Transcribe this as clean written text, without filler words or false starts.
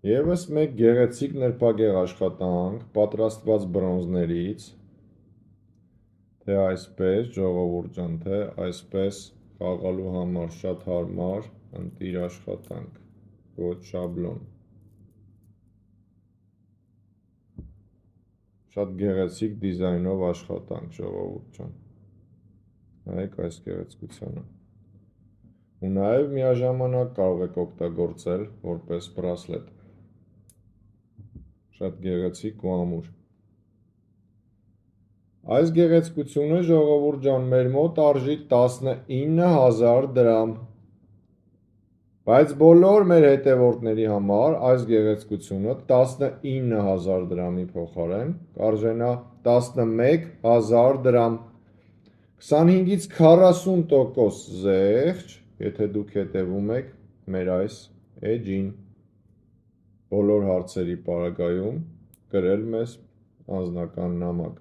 Եվս մեկ գեղեցիկ նրբագեղ աշխատանք, պատրաստված բրոնզներից, թե այսպես, ժողովուրդ ջան, թե այսպես խաղալու համար շատ հարմար, ընտիր աշխատանք, ոչ շաբլոն։ Շատ գեղեցիկ դիզայնով աշխատանք, ժողովուրդ ջան։ Նայեք այս գեղեցկությանը։ Ու նաև միաժամանակ կարող եք օգտագործել որպես բրասլետ։ Շատ գեղեցիկ ու ամուր։ Այս գեղեցկությունը, ժողովուրդ ջան, մեր մոտ արժի 19,000 դրամ։ Բայց բոլոր մեր հետևորդների համար այս գեղեցկությունը 19,000 դրամի փոխարեն կարժենա 11,000 դրամ։ 25-ից 40% զեղչ, եթե դուք հետևում եք մեր այս էջին, բոլոր հարցերի պարագայում գրել մեզ անձնական նամակ։